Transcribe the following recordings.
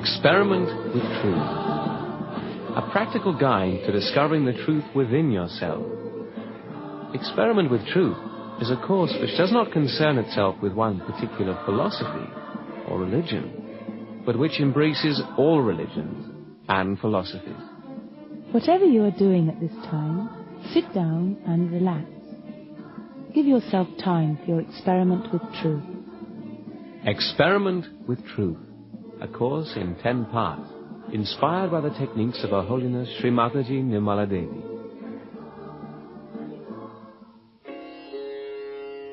Experiment with Truth. A practical guide to discovering the truth within yourself. Experiment with Truth is a course which does not concern itself with one particular philosophy or religion, but which embraces all religions and philosophies. Whatever you are doing at this time, sit down and relax. Give yourself time for your experiment with truth. Experiment with Truth, a course in 10 parts, inspired by the techniques of Her Holiness Sri Mataji Nirmala Devi.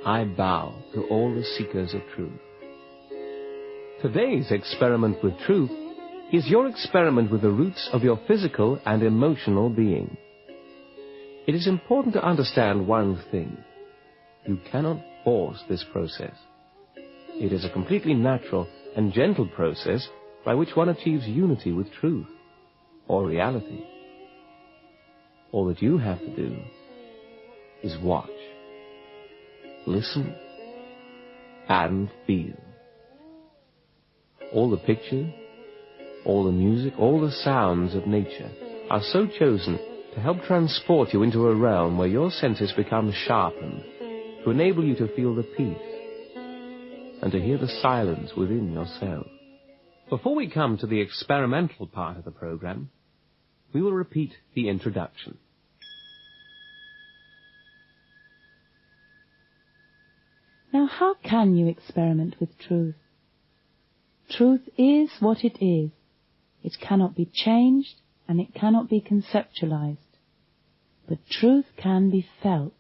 I bow to all the seekers of truth. Today's experiment with truth is your experiment with the roots of your physical and emotional being. It is important to understand one thing. You cannot force this process. It is a completely natural and gentle process by which one achieves unity with truth or reality. All that you have to do is watch, listen, and feel. All the pictures, all the music, all the sounds of nature are so chosen to help transport you into a realm where your senses become sharpened, to enable you to feel the peace and to hear the silence within yourself. Before we come to the experimental part of the program, we will repeat the introduction. Now, how can you experiment with truth? Truth is what it is. It cannot be changed and it cannot be conceptualized. But truth can be felt.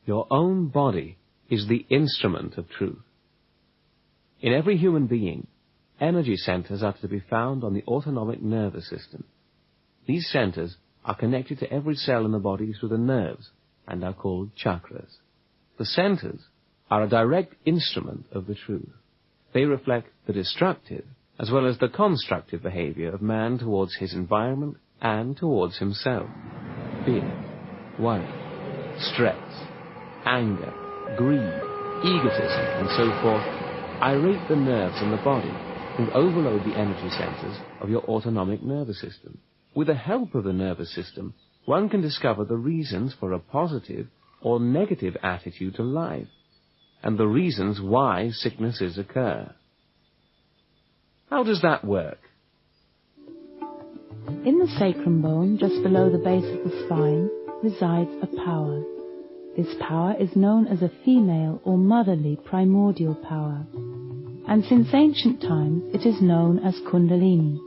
Your own body is the instrument of truth. In every human being, energy centers are to be found on the autonomic nervous system. These centers are connected to every cell in the body through the nerves and are called chakras. The centers are a direct instrument of the truth. They reflect the destructive as well as the constructive behavior of man towards his environment and towards himself. Fear, worry, stress, anger, greed, egotism, and so forth irate the nerves in the body and overload the energy centers of your autonomic nervous system. With the help of the nervous system, one can discover the reasons for a positive or negative attitude to life, and the reasons why sicknesses occur. How does that work? In the sacrum bone, just below the base of the spine, resides a power. This power is known as a female or motherly primordial power, and since ancient times it is known as Kundalini.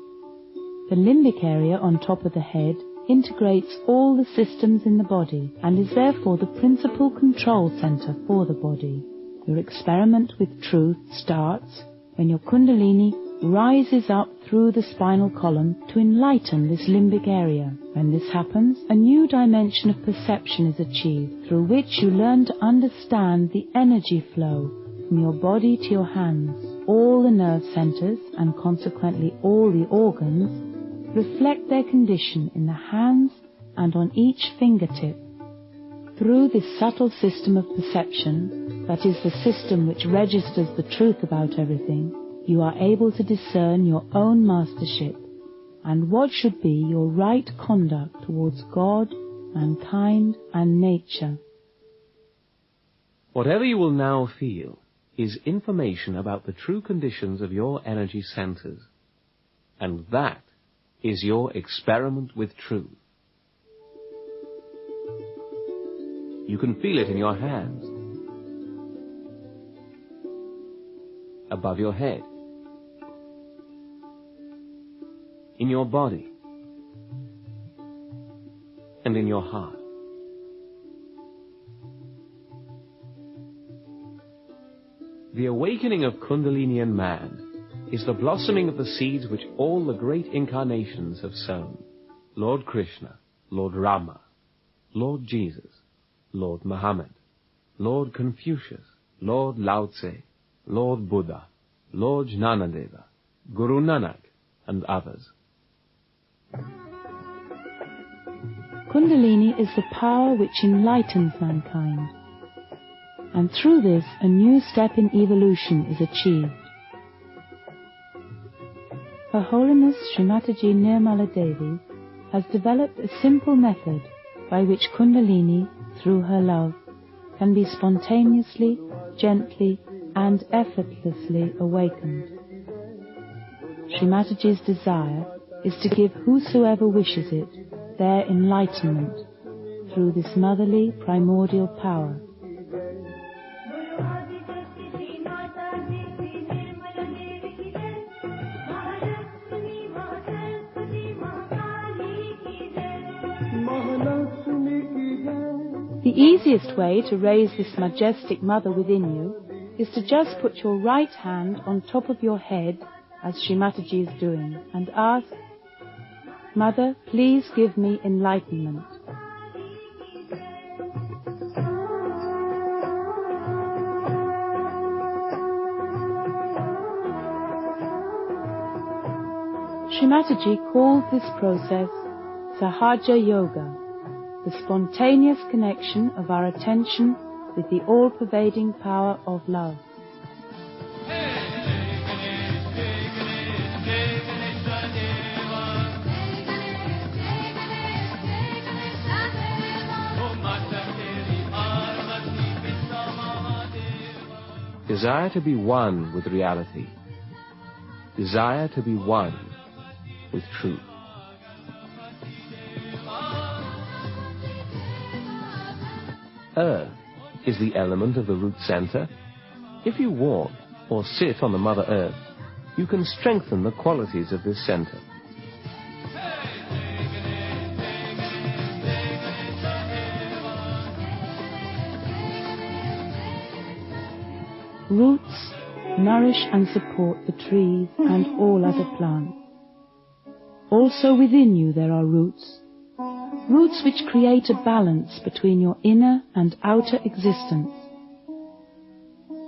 The limbic area on top of the head integrates all the systems in the body and is therefore the principal control center for the body. Your experiment with truth starts when your Kundalini rises up through the spinal column to enlighten this limbic area. When this happens, a new dimension of perception is achieved, through which you learn to understand the energy flow from your body to your hands. All the nerve centers, and consequently all the organs, reflect their condition in the hands and on each fingertip. Through this subtle system of perception, that is the system which registers the truth about everything, you are able to discern your own mastership and what should be your right conduct towards God, mankind, and nature. Whatever you will now feel is information about the true conditions of your energy centers, and that is your experiment with truth. You can feel it in your hands, above your head, in your body, and in your heart. The awakening of Kundalini in man is the blossoming of the seeds which all the great incarnations have sown. Lord Krishna, Lord Rama, Lord Jesus, Lord Muhammad, Lord Confucius, Lord Lao Tse, Lord Buddha, Lord Jnanadeva, Guru Nanak, and others. Kundalini is the power which enlightens mankind, and through this a new step in evolution is achieved. Her Holiness Srimataji Nirmala Devi has developed a simple method by which Kundalini, through her love, can be spontaneously, gently and effortlessly awakened. Srimataji's desire is to give whosoever wishes it their enlightenment through this motherly primordial power. The easiest way to raise this majestic mother within you is to just put your right hand on top of your head, as Srimataji is doing, and ask, "Mother, please give me enlightenment." Srimataji calls this process Sahaja Yoga, the spontaneous connection of our attention with the all-pervading power of love. Desire to be one with reality. Desire to be one with truth. Earth is the element of the root center. If you walk or sit on the Mother Earth, you can strengthen the qualities of this center. Roots nourish and support the trees and all other plants. Also within you there are roots. Roots which create a balance between your inner and outer existence.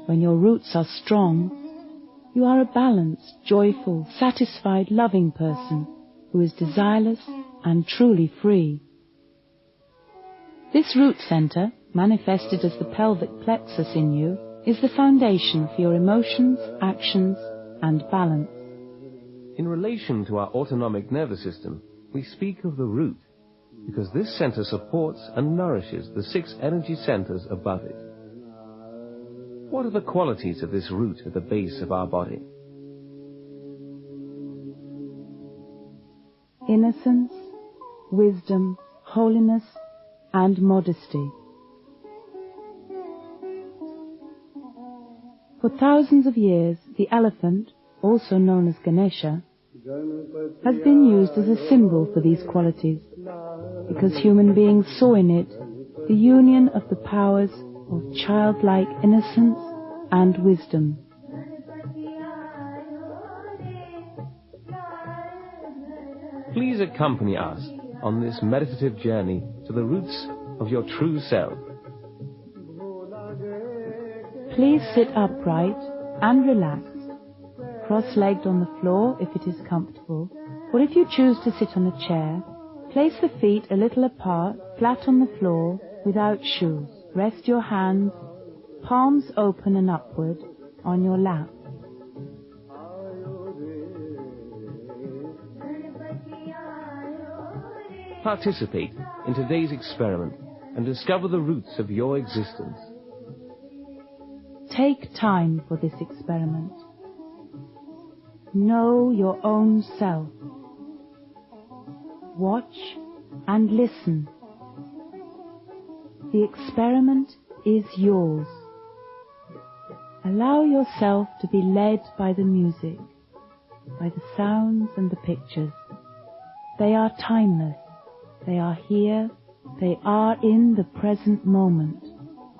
When your roots are strong, you are a balanced, joyful, satisfied, loving person who is desireless and truly free. This root center, manifested as the pelvic plexus in you, is the foundation for your emotions, actions, and balance. In relation to our autonomic nervous system, we speak of the root, because this center supports and nourishes the 6 energy centers above it. What are the qualities of this root at the base of our body? Innocence, wisdom, holiness, and modesty. For thousands of years, the elephant, also known as Ganesha, has been used as a symbol for these qualities, because human beings saw in it the union of the powers of childlike innocence and wisdom. Please accompany us on this meditative journey to the roots of your true self. Please sit upright and relaxed, cross-legged on the floor if it is comfortable, or if you choose to sit on a chair, place the feet a little apart, flat on the floor, without shoes. Rest your hands, palms open and upward, on your lap. Participate in today's experiment and discover the roots of your existence. Take time for this experiment. Know your own self. Watch and listen. The experiment is yours. Allow yourself to be led by the music, by the sounds and the pictures. They are timeless. They are here. They are in the present moment.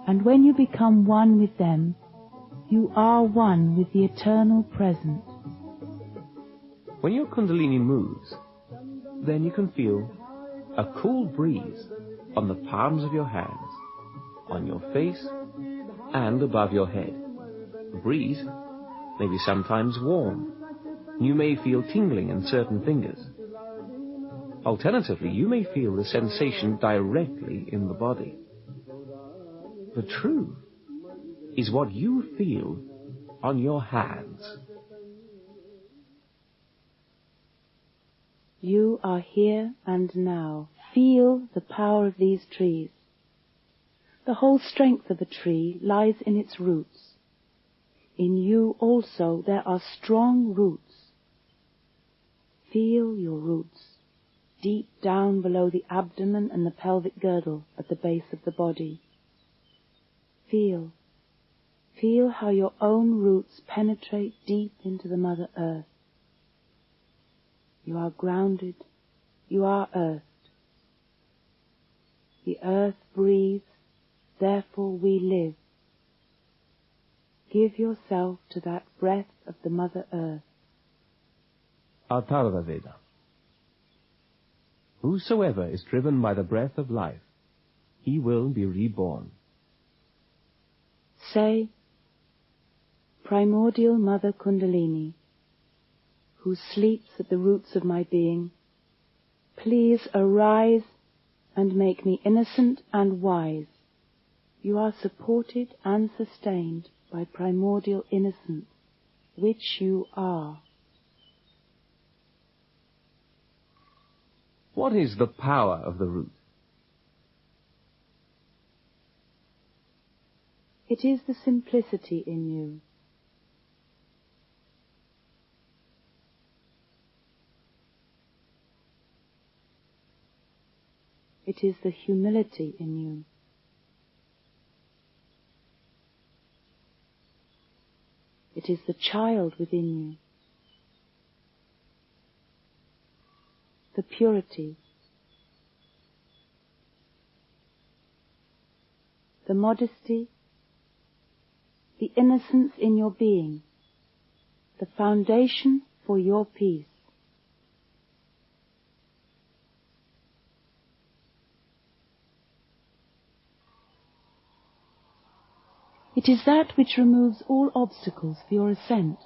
And when you become one with them, you are one with the eternal present. When your Kundalini moves, then you can feel a cool breeze on the palms of your hands, on your face, and above your head. The breeze may be sometimes warm. You may feel tingling in certain fingers. Alternatively, you may feel the sensation directly in the body. The truth is what you feel on your hands. You are here and now. Feel the power of these trees. The whole strength of a tree lies in its roots. In you also there are strong roots. Feel your roots, deep down below the abdomen and the pelvic girdle at the base of the body. Feel how your own roots penetrate deep into the Mother Earth. You are grounded, you are earthed. The earth breathes, therefore we live. Give yourself to that breath of the Mother Earth. Atharva Veda. Whosoever is driven by the breath of life, he will be reborn. Say, Primordial Mother Kundalini, who sleeps at the roots of my being, please arise and make me innocent and wise. You are supported and sustained by primordial innocence, which you are. What is the power of the root? It is the simplicity in you. It is the humility in you. It is the child within you. The purity. The modesty. The innocence in your being. The foundation for your peace. It is that which removes all obstacles for your ascent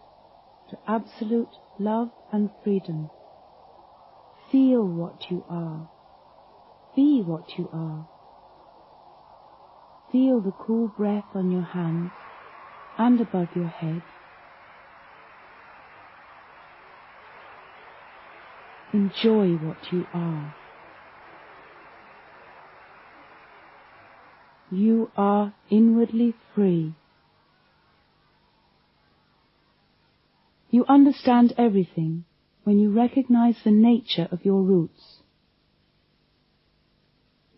to absolute love and freedom. Feel what you are. Be what you are. Feel the cool breath on your hands and above your head. Enjoy what you are. You are inwardly free. You understand everything when you recognize the nature of your roots.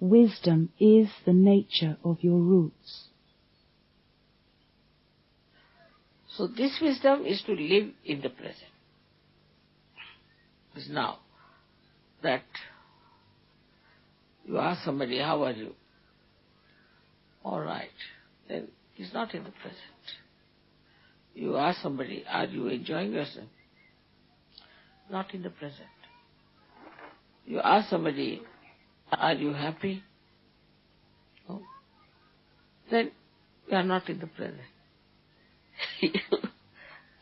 Wisdom is the nature of your roots. So this wisdom is to live in the present. Is now that you ask somebody, how are you? All right. Then he's not in the present. You ask somebody, are you enjoying yourself? Not in the present. You ask somebody, are you happy? No. Then you are not in the present. You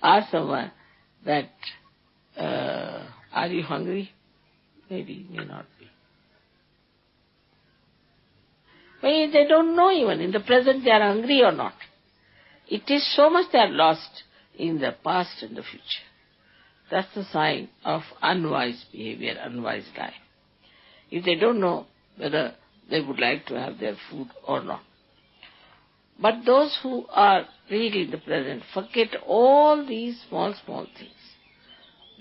ask someone that, are you hungry? Maybe, may not be. Maybe they don't know even in the present they are hungry or not. It is so much they are lost in the past and the future. That's the sign of unwise behavior, unwise life. If they don't know whether they would like to have their food or not. But those who are really in the present forget all these small things.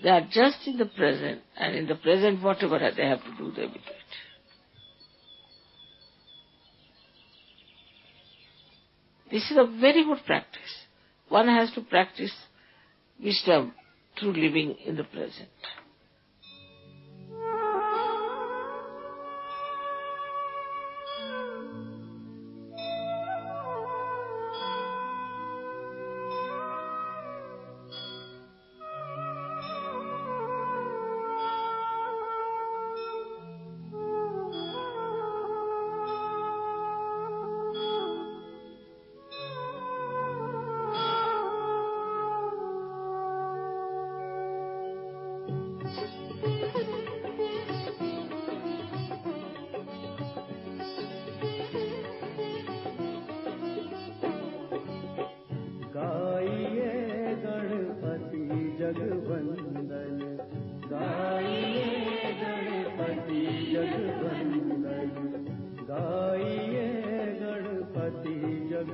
They are just in the present, and in the present whatever they have to do, they will do it. This is a very good practice. One has to practice wisdom through living in the present. The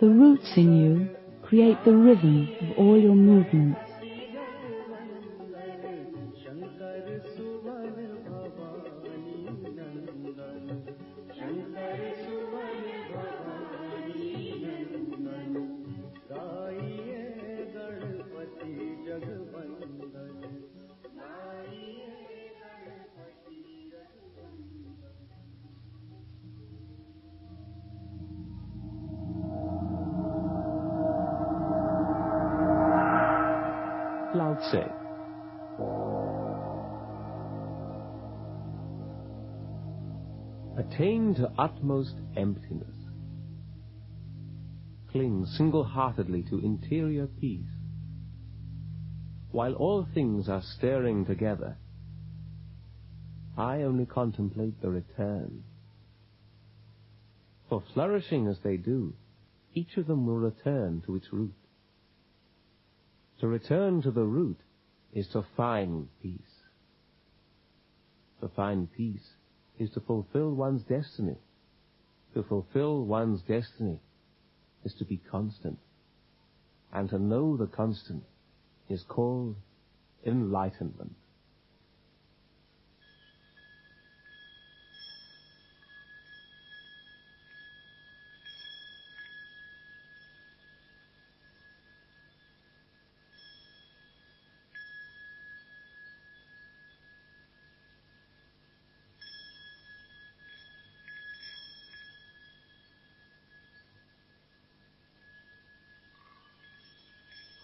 roots in you create the rhythm of all your movements. Lao Tse. Attain to utmost emptiness. Cling single-heartedly to interior peace. While all things are stirring together, I only contemplate the return. For flourishing as they do, each of them will return to its root. To return to the root is to find peace. To find peace is to fulfill one's destiny. To fulfill one's destiny is to be constant. And to know the constant is called enlightenment.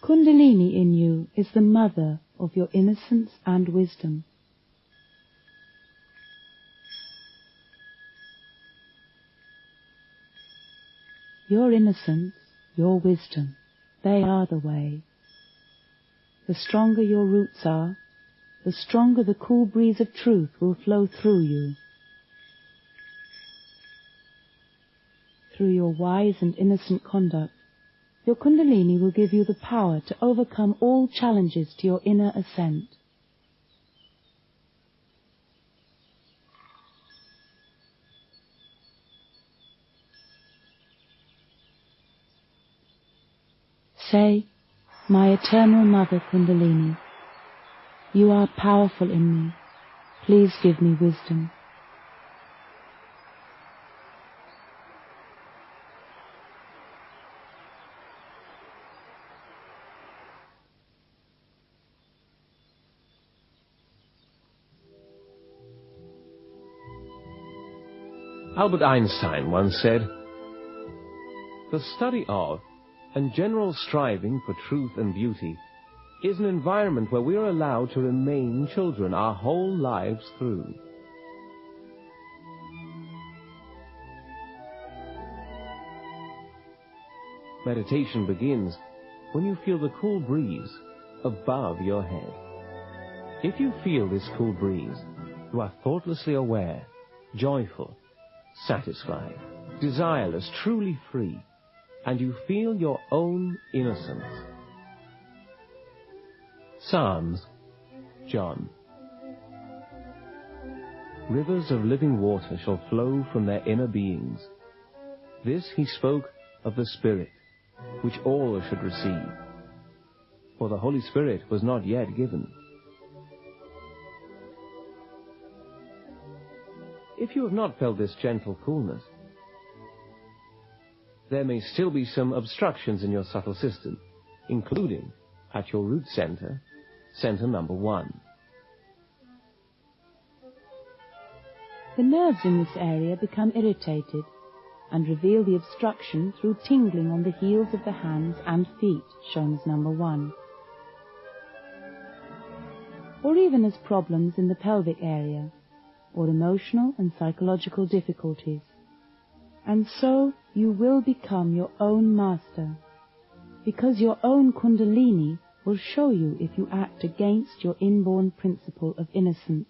Kundalini in you is the mother of your innocence and wisdom. Your innocence, your wisdom, they are the way. The stronger your roots are, the stronger the cool breeze of truth will flow through you. Through your wise and innocent conduct, your Kundalini will give you the power to overcome all challenges to your inner ascent. Say, my eternal mother Kundalini, you are powerful in me. Please give me wisdom. Albert Einstein once said, "The study of and general striving for truth and beauty is an environment where we are allowed to remain children our whole lives through." Meditation begins when you feel the cool breeze above your head. If you feel this cool breeze, you are thoughtlessly aware, joyful, satisfied, desireless, truly free, and you feel your own innocence. Psalms, John. Rivers of living water shall flow from their inner beings. This he spoke of the Spirit, which all should receive. For the Holy Spirit was not yet given. If you have not felt this gentle coolness, there may still be some obstructions in your subtle system, including at your root center, center number 1. The nerves in this area become irritated and reveal the obstruction through tingling on the heels of the hands and feet, shown as number 1. Or even as problems in the pelvic area, or emotional and psychological difficulties. And so you will become your own master, because your own Kundalini will show you if you act against your inborn principle of innocence.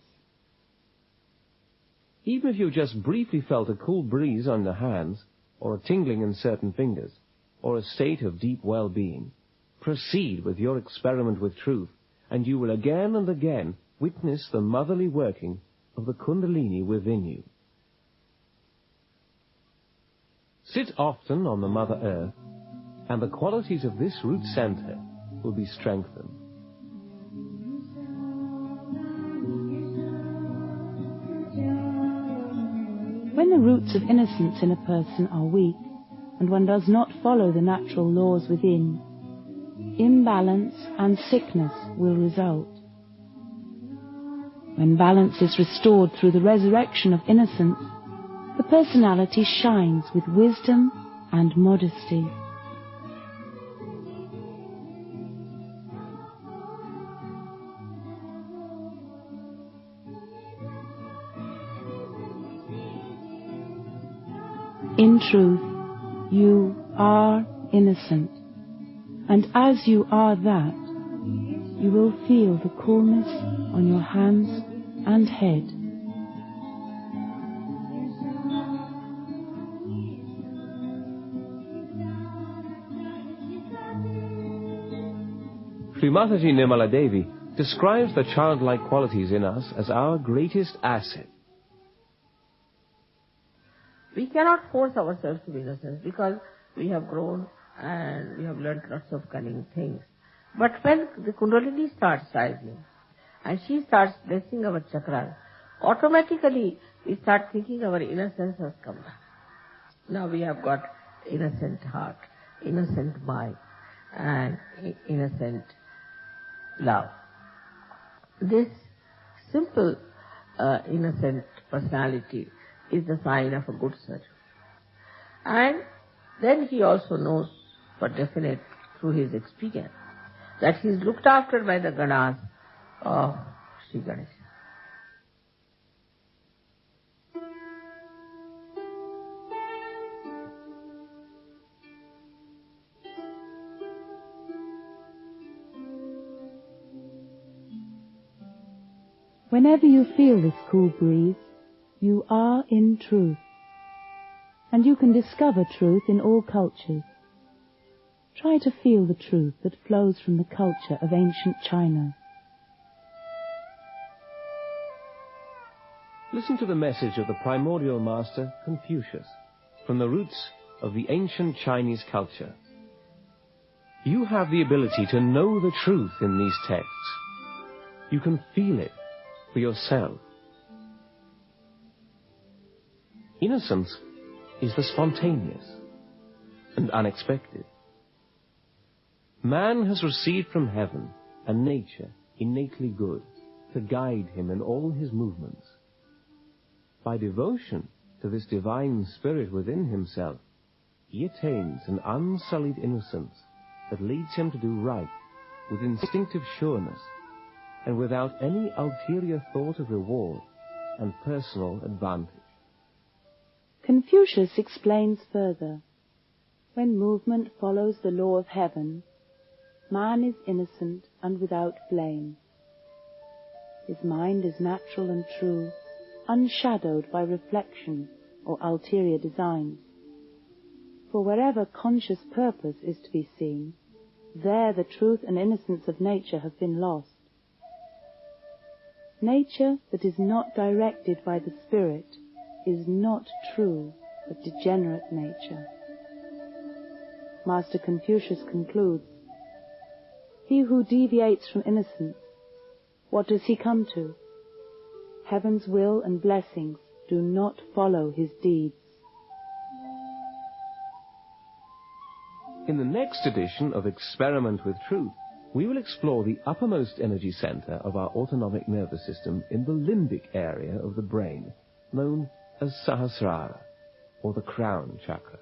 Even if you just briefly felt a cool breeze on the hands, or a tingling in certain fingers, or a state of deep well-being, proceed with your experiment with truth and you will again and again witness the motherly working of the Kundalini within you. Sit often on the Mother Earth, and the qualities of this root center will be strengthened. When the roots of innocence in a person are weak, and one does not follow the natural laws within, imbalance and sickness will result. When balance is restored through the resurrection of innocence, the personality shines with wisdom and modesty. In truth, you are innocent, and as you are that, you will feel the coolness on your hands and head. Sri Mataji Nirmala Devi describes the childlike qualities in us as our greatest asset. We cannot force ourselves to be innocent because we have grown and we have learnt lots of cunning things. But when the Kundalini starts rising and she starts blessing our chakras, automatically we start thinking our innocence has come back. Now we have got innocent heart, innocent mind, and innocent love. This simple innocent personality is the sign of a good surgeon. And then he also knows for definite through his experience that he is looked after by the Ganas of Sri Ganesha. Whenever you feel this cool breeze, you are in truth, and you can discover truth in all cultures. Try to feel the truth that flows from the culture of ancient China. Listen to the message of the primordial master Confucius from the roots of the ancient Chinese culture. You have the ability to know the truth in these texts. You can feel it for yourself. Innocence is the spontaneous and unexpected. Man has received from heaven a nature innately good to guide him in all his movements. By devotion to this divine spirit within himself, he attains an unsullied innocence that leads him to do right with instinctive sureness and without any ulterior thought of reward and personal advantage. Confucius explains further, when movement follows the law of heaven, man is innocent and without blame. His mind is natural and true, unshadowed by reflection or ulterior designs. For wherever conscious purpose is to be seen, there the truth and innocence of nature have been lost. Nature that is not directed by the spirit is not true, but degenerate nature. Master Confucius concludes, he who deviates from innocence, what does he come to? Heaven's will and blessings do not follow his deeds. In the next edition of Experiment with Truth, we will explore the uppermost energy center of our autonomic nervous system in the limbic area of the brain, known as Sahasrara, or the crown chakra.